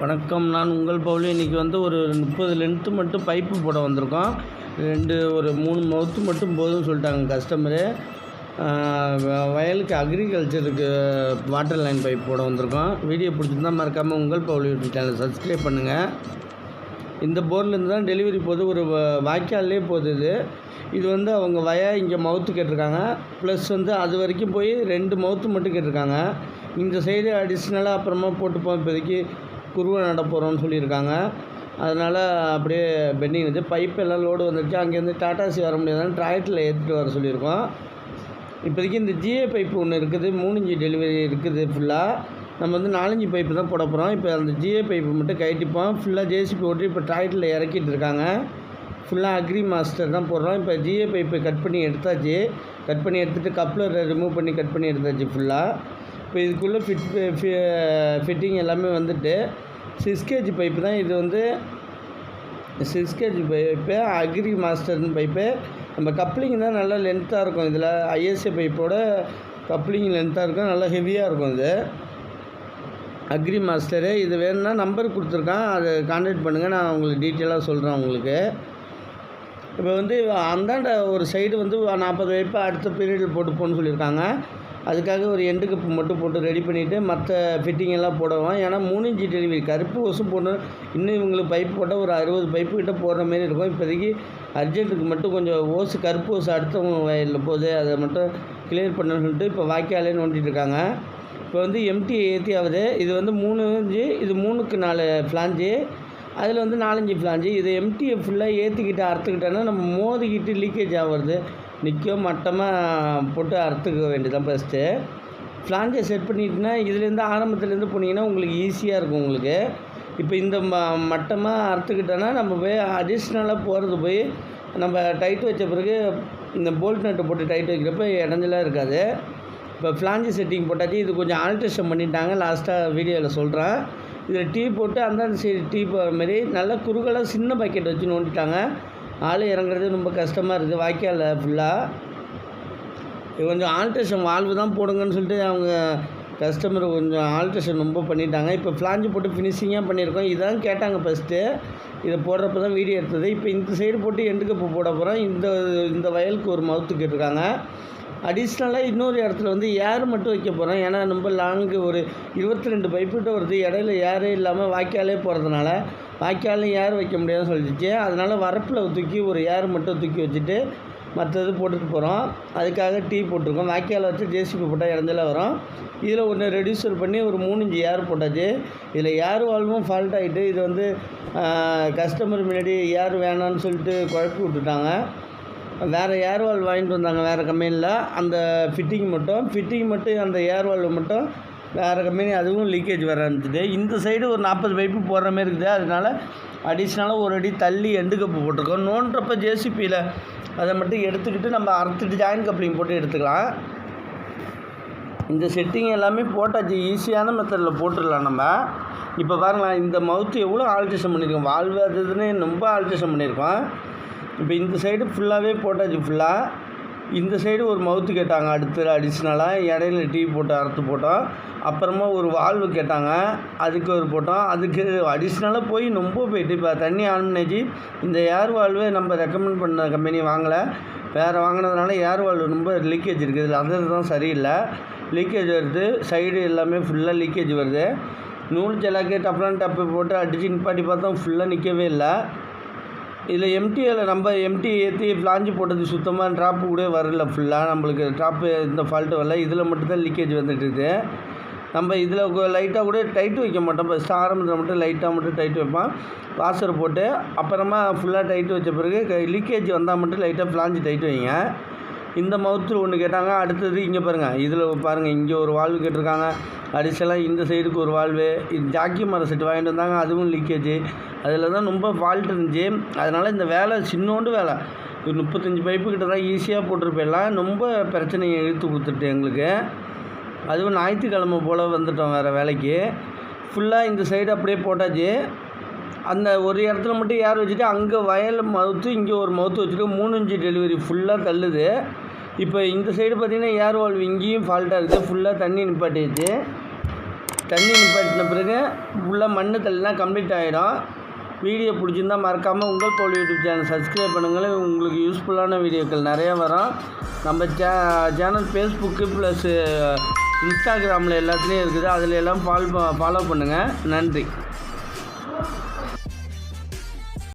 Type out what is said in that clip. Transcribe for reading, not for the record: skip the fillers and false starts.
வணக்கம். நான் உங்கள் பவுல். இன்றைக்கி ஒரு 30 லென்த்து மட்டும் பைப்பு போட வந்திருக்கோம். ஒரு 3 மவுத்து மட்டும் போதும்னு சொல்லிட்டாங்க கஸ்டமரு. வயலுக்கு அக்ரிகல்ச்சருக்கு வாட்டர் லைன் பைப் போட வந்திருக்கோம். வீடியோ பிடிச்சிருந்தா மறக்காமல் உங்கள் பவுல் யூடியூப் சேனல் சப்ஸ்கிரைப் பண்ணுங்கள். இந்த போர்லேருந்து தான் டெலிவரி போகுது, ஒரு வாய்க்கால்லே போகுது. இது அவங்க இங்கே மவுத்து கேட்டிருக்காங்க. ப்ளஸ் அது வரைக்கும் போய் 2 மவுத்து மட்டும் கேட்டிருக்காங்க. இந்த சைடு அடிஷ்னலாக அப்புறமா போட்டுப்போம், இப்போதைக்கு குருவை நட போகிறோம்னு சொல்லியிருக்காங்க. அதனால் அப்படியே பெண்டிங் இருந்துச்சு. பைப் எல்லாம் லோடு வந்துடுச்சு. அங்கேருந்து டாட்டாசி வர முடியாதுன்னு டிராக்டரில் ஏற்றிட்டு வர சொல்லியிருக்கோம். இப்போதைக்கு இந்த ஜிஏ பைப்பு ஒன்று இருக்குது, 3 இன்ச்சு டெலிவரி இருக்குது. ஃபுல்லாக நம்ம 4 இன்ச்சு பைப்பு தான் போட போகிறோம். இப்போ அந்த ஜிஏ பைப்பு மட்டும் கட்டிப்போம். ஃபுல்லாக ஜேசிபி ஓட்டி இப்போ டிராக்டரில் இறக்கிட்டு இருக்காங்க. ஃபுல்லாக அக்ரி மாஸ்டர் தான் போடுறோம். இப்போ ஜிஏ பைப்பை கட் பண்ணி எடுத்தாச்சு. கட் பண்ணி எடுத்துகிட்டு கப்ளரை ரிமூவ் பண்ணி கட் பண்ணி எடுத்தாச்சு ஃபுல்லாக. இப்போ இதுக்குள்ளே ஃபிட்டிங் எல்லாமே வந்துட்டு 6 kg பைப்பு தான் இது. 6 kg பைப்பு அக்ரி மாஸ்டர்னு பைப்பு. நம்ம கப்ளிங் தான் நல்லா லென்த்தாக இருக்கும். இதில் ஐஎஸ்ஏ பைப்போட கப்ளிங் லென்த்தாக இருக்கும், நல்லா ஹெவியாக இருக்கும். இது அக்ரி மாஸ்டரு. இது வேணும்னா நம்பர் கொடுத்துருக்கான், அதை கான்டாக்ட் பண்ணுங்கள், நான் உங்களுக்கு டீட்டெயிலாக சொல்கிறேன் உங்களுக்கு. இப்போ அந்தாண்ட ஒரு சைடு 40 பைப்பு அடுத்த பீரியடில் போட்டுப்போன்னு சொல்லியிருக்காங்க. அதுக்காக ஒரு எண்டு கப்பு மட்டும் போட்டு ரெடி பண்ணிவிட்டு மற்ற ஃபிட்டிங் எல்லாம் போடுவோம். ஏன்னா 3 இன்ச்சு டெலிவரி கருப்பு ஓசும் போடணும். இன்னும் இவங்களுக்கு பைப்பு போட்டால் ஒரு 60 பைப்பு கிட்ட போடுற மாரி இருக்கும். இப்போதைக்கு அர்ஜென்ட்டுக்கு மட்டும் கொஞ்சம் கருப்பு ஓசு அடுத்தவங்க வயலில் போகுது, அதை மட்டும் கிளியர் பண்ணணும்னு சொல்லிட்டு இப்போ வாய்க்காலே நோண்டிட்டு இருக்காங்க. இப்போ எம்டி ஏற்றி ஆகுது. இது 3 இன்ச்சு, இது 3க்கு 4 ஃப்ளாஞ்சு, அதில் 4 இன்ச்சு ஃப்ளாஞ்சு. இது எம்டியை ஃபுல்லாக ஏற்றிக்கிட்டு அறுத்துக்கிட்டோன்னா நம்ம மோதிக்கிட்டு லீக்கேஜ் ஆகிறது. நிற்கும் மட்டமாக போட்டு அறுத்துக்க வேண்டியதான். ஃபஸ்ட்டு ஃப்ளாஞ்சை செட் பண்ணிட்டுனா இதுலேருந்து ஆரம்பத்துலேருந்து போனீங்கன்னா உங்களுக்கு ஈஸியாக இருக்கும் உங்களுக்கு. இப்போ இந்த மட்டமாக அறுத்துக்கிட்டோன்னா நம்ம போய் அடிஷ்னலாக போகிறது போய் நம்ம டைட் வச்ச பிறகு இந்த போல்ட் நட்டை போட்டு டைட் வைக்கிறப்ப இடைஞ்சலாக இருக்காது. இப்போ ஃப்ளாஞ்சு செட்டிங் போட்டாச்சு. இது கொஞ்சம் ஆல்ட்ரேஷன் பண்ணிட்டாங்க, லாஸ்ட்டாக வீடியோவில் சொல்கிறேன். இதில் டீ போட்டு அந்தாண்ட சைடு டீ போகிற மாதிரி நல்லா குறுகலாக சின்ன பக்கெட் வச்சு நோண்டிட்டாங்க. ஆள் இறங்குறது ரொம்ப கஷ்டமாக இருக்குது வாய்க்காலில் ஃபுல்லாக. இது கொஞ்சம் ஆல்ட்ரேஷன் வால்வு தான் போடுங்கன்னு சொல்லிட்டு அவங்க கஸ்டமர் கொஞ்சம் ஆல்ட்ரேஷன் ரொம்ப பண்ணிட்டாங்க. இப்போ ஃப்ளாஞ்சு போட்டு ஃபினிஷிங்காக பண்ணியிருக்கோம். இதான் கேட்டாங்க ஃபஸ்ட்டு. இதை போடுறப்ப தான் வீடியோ எடுத்தது. இப்போ இந்த சைடு போட்டு எண்டு கப்பு போட போகிறோம். இந்த வயலுக்கு ஒரு மவுத்து கேட்டிருக்காங்க. அடிஷ்னலாக இன்னொரு இடத்துல ஏர் மட்டும் வைக்க போகிறோம். ஏன்னா ரொம்ப லாங்கு ஒரு 22 பைப்புகிட்ட வருது. இடையில ஏரே இல்லாமல் வாய்க்காலே போகிறதுனால வாய்க்காலையும் ஏர் வைக்க முடியாதுன்னு சொல்லிடுச்சு. அதனால் வரப்பில் தூக்கி ஒரு ஏர் மட்டும் தூக்கி வச்சுட்டு மற்றது போட்டுட்டு போகிறோம். அதுக்காக டீ போட்டிருக்கோம். வாய்க்காலை வச்சு ஜேசிபி போட்டால் இறந்தெல்லாம் வரும். இதில் ஒன்று ரெடியூசர் பண்ணி ஒரு 3 இன்ச்சு ஏர் போட்டாச்சு. இதில் ஏர் வால்வும் ஃபால்ட் ஆகிட்டு இது கஸ்டமர் முன்னாடி ஏர் வேணான்னு சொல்லிட்டு குழப்பி விட்டுட்டாங்க. வேறு ஏர் வால் வாங்கிட்டு வந்தாங்க வேறு கம்பெனியில். அந்த ஃபிட்டிங் மட்டும் அந்த ஏர் வால்வு மட்டும் வேறு கம்பெனி, அதுவும் லீக்கேஜ் வர ஆரம்பிச்சிது. இந்த சைடு ஒரு 40 பைப்பு போடுற மாதிரி இருக்குது. அதனால் அடிஷ்னலாக ஒரு அடி தள்ளி எண்டு கப்பு போட்டிருக்கோம். நோண்டுறப்ப ஜேசிபியில் அதை மட்டும் எடுத்துக்கிட்டு நம்ம அறுத்துட்டு ஜாயின் கப்ளிங் போட்டு எடுத்துக்கலாம். இந்த செட்டிங் எல்லாமே போட்டாச்சு. ஈஸியான மெத்தடில் போட்டுடலாம் நம்ம. இப்போ பாருங்களேன், இந்த மவுத்து எவ்வளோ ஆல்ட்ரேஷன் பண்ணியிருக்கோம். வால்வு அதுன்னு ரொம்ப ஆல்ட்ரேஷன் பண்ணியிருக்கோம். இப்போ இந்த சைடு ஃபுல்லாகவே போட்டாச்சு. ஃபுல்லாக இந்த சைடு ஒரு மவுத்து கேட்டாங்க. அடுத்து அடிஷ்னலாக இடையில டீ போட்டு அறுத்து போட்டோம். அப்புறமா ஒரு வால்வு கேட்டாங்க, அதுக்கு ஒரு போட்டோம். அதுக்கு அடிஷ்னலாக போய் ரொம்ப போயிட்டு இப்போ தண்ணி ஆன் பண்ணிச்சு. இந்த ஏர் வால்வு நம்ம ரெக்கமெண்ட் பண்ண கம்பெனி வாங்கலை, வேறு வாங்கினதுனால ஏர் வால்வு ரொம்ப லீக்கேஜ் இருக்குது. இதில் அது தான் சரியில்லை, லீக்கேஜ் வருது. சைடு எல்லாமே ஃபுல்லாக லீக்கேஜ் வருது. நூல் ஜலாக்கே டப்லான் டப்பு போட்டு அடித்து நிப்பாட்டி பார்த்தோம், ஃபுல்லாக நிற்கவே இல்லை. இதில் எம்டியில் நம்ம எம்டி ஏற்றி ஃப்ளாஞ்சு போட்டது சுத்தமாக ட்ராப்பு கூட வரல. ஃபுல்லாக நம்மளுக்கு ட்ராப்பு இந்த ஃபால்ட்டு வரல. இதில் மட்டும்தான் லீக்கேஜ் வந்துட்டுருக்குது. நம்ம இதில் லைட்டாக கூட டைட்டு வைக்க மாட்டோம். ஃபஸ்ட்டு ஆரம்பத்தில் மட்டும் லைட்டாக மட்டும் டைட்டு வைப்போம், வாஷர் போட்டு. அப்புறமா ஃபுல்லாக டைட்டு வச்ச பிறகு லீக்கேஜ் வந்தால் மட்டும் லைட்டாக ஃப்ளாஞ்சு டைட்டு வைங்க. இந்த மவுத்தில் ஒன்று கேட்டாங்க. அடுத்தது இங்கே பாருங்கள், இதில் பாருங்கள், இங்கே ஒரு வால்வு கேட்டிருக்காங்க. அடிஷனலாக இந்த சைடுக்கு ஒரு வால்வு. இது ஜாக்கி மரம் செட்டு வாங்கிட்டு வந்தாங்க, அதுவும் லீக்கேஜ். அதில் தான் ரொம்ப ஃபால்ட் இருந்துச்சு. அதனால் இந்த வேலை சின்னோண்டு வேலை, ஒரு 35 பைப்பு கிட்ட தான் ஈஸியாக போட்டிருப்பேலாம். ரொம்ப பிரச்சனையை இழுத்து கொடுத்துட்டு எங்களுக்கு. அதுவும் ஞாயிற்றுக்கிழமை போல் வந்துட்டோம் வேறு வேலைக்கு. ஃபுல்லாக இந்த சைடு அப்படியே போட்டாச்சு. அந்த ஒரு இடத்துல மட்டும் ஏர் வச்சுட்டு அங்கே வயல் மவுத்து, இங்கே ஒரு மவுத்து வச்சுட்டு 3 இன்ச்சு டெலிவரி ஃபுல்லாக தள்ளுது. இப்போ இந்த சைடு பார்த்திங்கன்னா ஏர் வால்வு இங்கேயும் ஃபால்ட்டாக இருக்குது. ஃபுல்லாக தண்ணி நிப்பாட்டிடுச்சு. தண்ணி நிப்பாட்டின பிறகு ஃபுல்லாக மண் தள்ளினா கம்ப்ளீட் ஆகிடும். வீடியோ பிடிச்சிருந்தால் மறக்காமல் உங்கள் பவுல் யூடியூப் சேனல் சப்ஸ்கிரைப் பண்ணுங்கள். உங்களுக்கு யூஸ்ஃபுல்லான வீடியோக்கள் நிறையா வரும். நம்ம சேனல் ஃபேஸ்புக்கு ப்ளஸ் இன்ஸ்டாகிராமில் எல்லாத்துலேயும் இருக்குது. அதில் எல்லாம் ஃபாலோ பண்ணுங்கள். நன்றி.